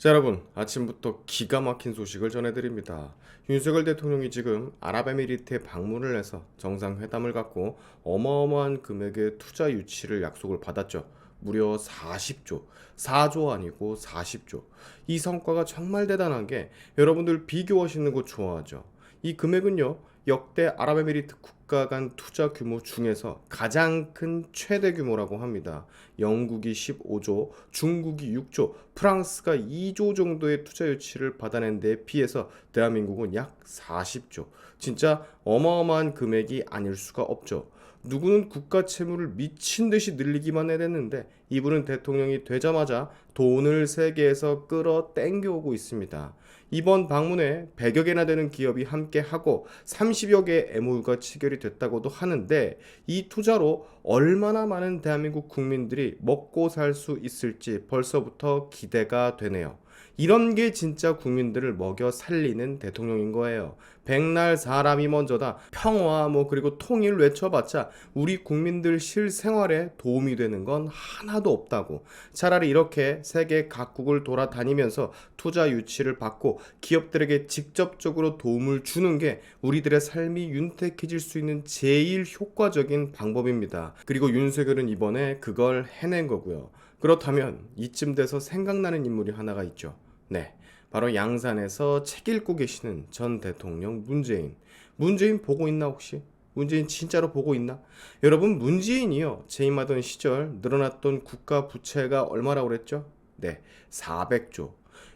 자, 여러분, 아침부터 기가 막힌 소식을 전해드립니다. 윤석열 대통령이 지금 아랍에미리트에 방문을 해서 정상회담을 갖고 어마어마한 금액의 투자 유치를 약속을 받았죠. 무려 40조, 4조 아니고 40조. 이 성과가 정말 대단한 게 여러분들 비교하시는 거 좋아하죠. 이 금액은요, 역대 아랍에미리트 국가 간 투자 규모 중에서 가장 큰 최대 규모라고 합니다. 영국이 15조, 중국이 6조, 프랑스가 2조 정도의 투자 유치를 받아낸 데 비해서 대한민국은 약 40조. 진짜 어마어마한 금액이 아닐 수가 없죠. 누구는 국가 채무를 미친 듯이 늘리기만 해댔는데 이분은 대통령이 되자마자 돈을 세계에서 끌어 땡겨오고 있습니다. 이번 방문에 100여 개나 되는 기업이 함께하고 30여 개의 MOU가 체결이 됐다고도 하는데 이 투자로 얼마나 많은 대한민국 국민들이 먹고 살 수 있을지 벌써부터 기대가 되네요. 이런 게 진짜 국민들을 먹여 살리는 대통령인 거예요. 백날 사람이 먼저다. 평화 그리고 통일 외쳐봤자 우리 국민들 실생활에 도움이 되는 건 하나도 없다고. 차라리 이렇게 세계 각국을 돌아다니면서 투자 유치를 받고 기업들에게 직접적으로 도움을 주는 게 우리들의 삶이 윤택해질 수 있는 제일 효과적인 방법입니다. 그리고 윤석열은 이번에 그걸 해낸 거고요. 그렇다면 이쯤 돼서 생각나는 인물이 하나가 있죠. 네, 바로 양산에서 책 읽고 계시는 전 대통령 문재인. 문재인 보고 있나 혹시? 문재인 진짜로 보고 있나? 여러분, 문재인이요, 재임하던 시절 늘어났던 국가 부채가 얼마라고 그랬죠? 네, 400조.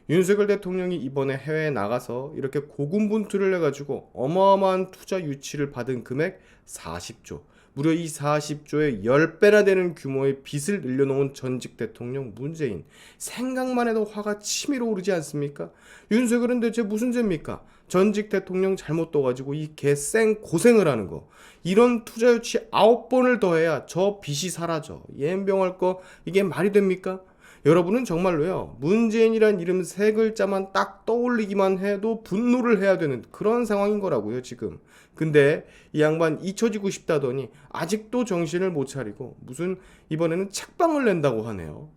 윤석열 대통령이 이번에 해외에 나가서 이렇게 고군분투를 해가지고 어마어마한 투자 유치를 받은 금액 40조. 무려 이 40조의 10배나 되는 규모의 빚을 늘려놓은 전직 대통령 문재인. 생각만 해도 화가 치밀어 오르지 않습니까? 윤석열은 대체 무슨 죄입니까? 전직 대통령 잘못 떠가지고 이 개쌩 고생을 하는 거. 이런 투자 유치 9번을 더해야 저 빚이 사라져. 옌병할 거 이게 말이 됩니까? 여러분은 정말로요, 문재인이란 이름 세 글자만 딱 떠올리기만 해도 분노를 해야 되는 그런 상황인 거라고요, 지금. 근데 이 양반 잊혀지고 싶다더니 아직도 정신을 못 차리고 무슨 이번에는 책방을 낸다고 하네요.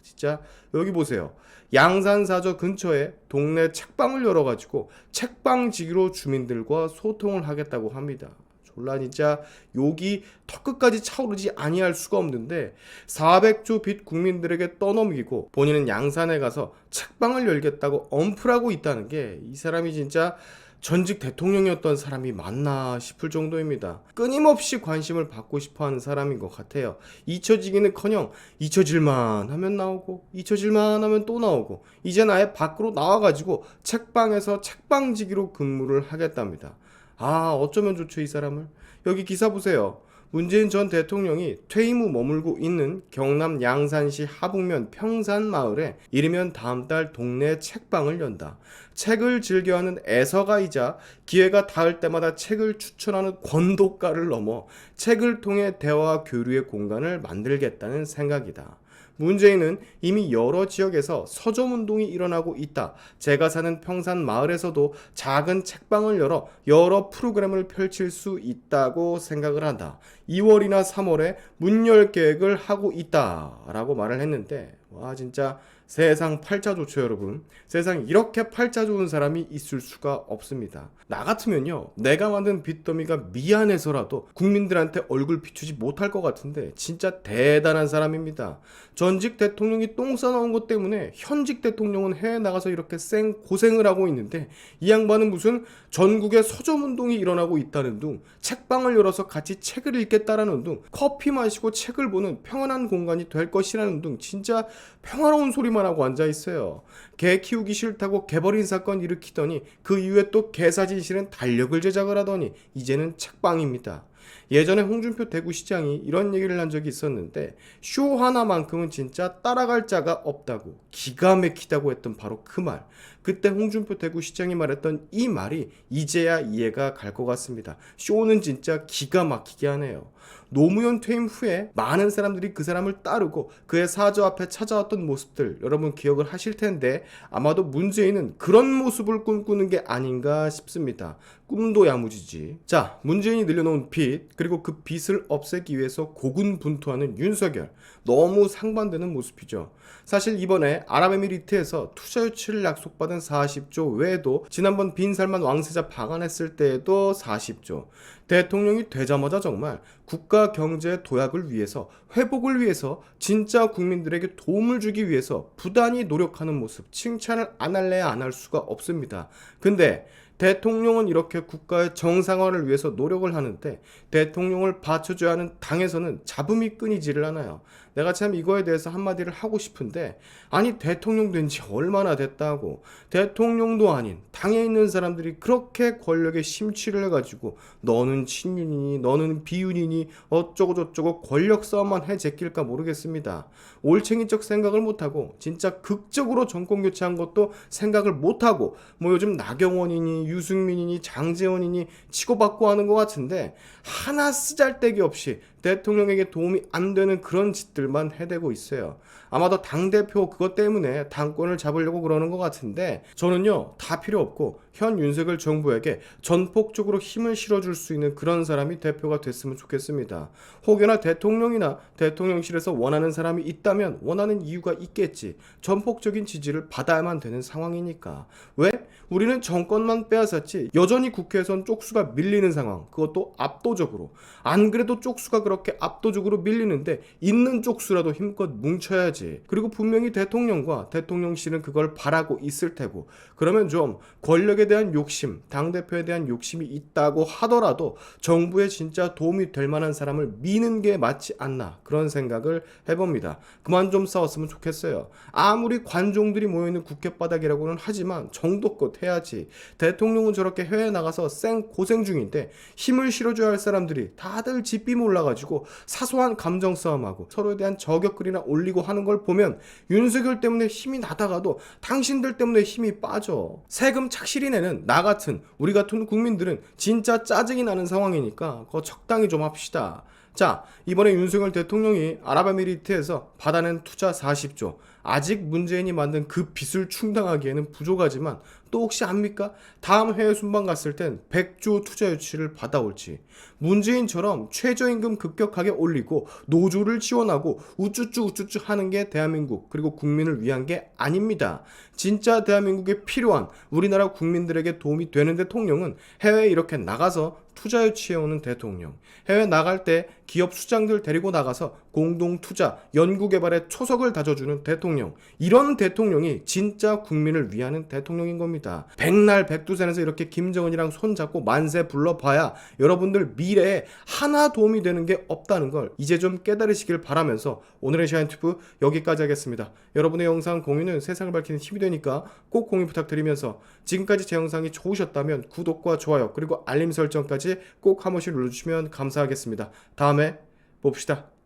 진짜 여기 보세요. 양산사저 근처에 동네 책방을 열어가지고 책방지기로 주민들과 소통을 하겠다고 합니다. 졸라 진짜 욕이 턱끝까지 차오르지 아니할 수가 없는데 400조 빚 국민들에게 떠넘기고 본인은 양산에 가서 책방을 열겠다고 엄플하고 있다는 게 이 사람이 진짜 전직 대통령이었던 사람이 맞나 싶을 정도입니다. 끊임없이 관심을 받고 싶어하는 사람인 것 같아요. 잊혀지기는커녕 잊혀질만 하면 나오고 잊혀질만 하면 또 나오고 이젠 아예 밖으로 나와가지고 책방에서 책방지기로 근무를 하겠답니다. 아, 어쩌면 좋죠, 이 사람을. 여기 기사 보세요. 문재인 전 대통령이 퇴임 후 머물고 있는 경남 양산시 하북면 평산마을에 이르면 다음 달 동네 책방을 연다. 책을 즐겨하는 애서가이자 기회가 닿을 때마다 책을 추천하는 권독가를 넘어 책을 통해 대화와 교류의 공간을 만들겠다는 생각이다. 문재인은 이미 여러 지역에서 서점운동이 일어나고 있다. 제가 사는 평산 마을에서도 작은 책방을 열어 여러 프로그램을 펼칠 수 있다고 생각을 한다. 2월이나 3월에 문 열 계획을 하고 있다 라고 말을 했는데, 와 진짜 세상 팔자 좋죠 여러분. 세상 이렇게 팔자 좋은 사람이 있을 수가 없습니다. 나 같으면요, 내가 만든 빚더미가 미안해서라도 국민들한테 얼굴 비추지 못할 것 같은데 진짜 대단한 사람입니다. 전직 대통령이 똥 싸나온 것 때문에 현직 대통령은 해외 나가서 이렇게 쌩 고생을 하고 있는데 이 양반은 무슨 전국에 서점운동이 일어나고 있다는 둥, 책방을 열어서 같이 책을 읽겠다라는 둥, 커피 마시고 책을 보는 평안한 공간이 될 것이라는 둥, 진짜 평화로운 소리만 하고 앉아있어요. 개 키우기 싫다고 개버린 사건 일으키더니 그 이후에 또 개사진 실은 달력을 제작을 하더니 이제는 책방입니다. 예전에 홍준표 대구시장이 이런 얘기를 한 적이 있었는데 쇼 하나만큼은 진짜 따라갈 자가 없다고, 기가 막히다고 했던 바로 그 말. 그때 홍준표 대구시장이 말했던 이 말이 이제야 이해가 갈 것 같습니다. 쇼는 진짜 기가 막히게 하네요. 노무현 퇴임 후에 많은 사람들이 그 사람을 따르고 그의 사저 앞에 찾아왔던 모습들 여러분 기억을 하실 텐데 아마도 문재인은 그런 모습을 꿈꾸는 게 아닌가 싶습니다. 꿈도 야무지지. 자, 문재인이 늘려놓은 빚 그리고 그 빚을 없애기 위해서 고군분투하는 윤석열 너무 상반되는 모습이죠. 사실 이번에 아랍에미리트에서 투자 유치를 약속받은 40조 외에도 지난번 빈살만 왕세자 방한했을 때에도 40조 대통령이 되자마자 정말 국가 경제 도약을 위해서 회복을 위해서 진짜 국민들에게 도움을 주기 위해서 부단히 노력하는 모습 칭찬을 안 할래야 안 할 수가 없습니다. 근데 대통령은 이렇게 국가의 정상화를 위해서 노력을 하는데 대통령을 받쳐줘야 하는 당에서는 잡음이 끊이지를 않아요. 내가 참 이거에 대해서 한마디를 하고 싶은데 아니 대통령 된 지 얼마나 됐다고 대통령도 아닌 당에 있는 사람들이 그렇게 권력에 심취를 해가지고 너는 친윤이니 너는 비윤이니 어쩌고 저쩌고 권력 싸움만 해 제낄까 모르겠습니다. 올챙이적 생각을 못하고 진짜 극적으로 정권 교체한 것도 생각을 못하고 뭐 요즘 나경원이니 유승민이니 장제원이니 치고받고 하는 것 같은데 하나 쓰잘데기 없이 대통령에게 도움이 안 되는 그런 짓들만 해대고 있어요. 아마도 당대표 그것 때문에 당권을 잡으려고 그러는 것 같은데 저는요 다 필요 없고 현 윤석열 정부에게 전폭적으로 힘을 실어줄 수 있는 그런 사람이 대표가 됐으면 좋겠습니다. 혹여나 대통령이나 대통령실에서 원하는 사람이 있다면 원하는 이유가 있겠지. 전폭적인 지지를 받아야만 되는 상황이니까. 왜? 우리는 정권만 빼앗았지 여전히 국회에선 쪽수가 밀리는 상황 그것도 압도적으로 안 그래도 쪽수가 그렇게 압도적으로 밀리는데 있는 쪽수라도 힘껏 뭉쳐야지. 그리고 분명히 대통령과 대통령실은 그걸 바라고 있을 테고 그러면 좀 권력에 대한 욕심 당대표에 대한 욕심이 있다고 하더라도 정부에 진짜 도움이 될 만한 사람을 미는 게 맞지 않나 그런 생각을 해봅니다. 그만 좀 싸웠으면 좋겠어요. 아무리 관종들이 모여있는 국회바닥이라고는 하지만 정도껏 해야지. 대통령은 저렇게 해외에 나가서 고생 중인데 힘을 실어줘야 할 사람들이 다들 집비 몰라가지고 사소한 감정 싸움하고 서로에 대한 저격글이나 올리고 하는 걸 보면 윤석열 때문에 힘이 나다가도 당신들 때문에 힘이 빠져. 세금 착실히 내는 나 같은 우리 같은 국민들은 진짜 짜증이 나는 상황이니까 그거 적당히 좀 합시다. 자, 이번에 윤석열 대통령이 아랍에미리트에서 받아낸 투자 40조 아직 문재인이 만든 그 빚을 충당하기에는 부족하지만 또 혹시 압니까? 다음 해외 순방 갔을 땐 100조 투자 유치를 받아올지. 문재인처럼 최저임금 급격하게 올리고 노조를 지원하고 우쭈쭈 하는 게 대한민국 그리고 국민을 위한 게 아닙니다. 진짜 대한민국에 필요한 우리나라 국민들에게 도움이 되는 대통령은 해외에 이렇게 나가서 투자 유치해오는 대통령, 해외 나갈 때 기업 수장들 데리고 나가서 공동 투자, 연구개발에 초석을 다져주는 대통령, 이런 대통령이 진짜 국민을 위하는 대통령인 겁니다. 백날 백두산에서 이렇게 김정은이랑 손잡고 만세 불러봐야 여러분들 미래에 하나 도움이 되는 게 없다는 걸 이제 좀 깨달으시길 바라면서 오늘의 샤인튜브 여기까지 하겠습니다. 여러분의 영상 공유는 세상을 밝히는 힘이 되니까 꼭 공유 부탁드리면서 지금까지 제 영상이 좋으셨다면 구독과 좋아요 그리고 알림 설정까지 꼭 한 번씩 눌러주시면 감사하겠습니다. 다음에 봅시다.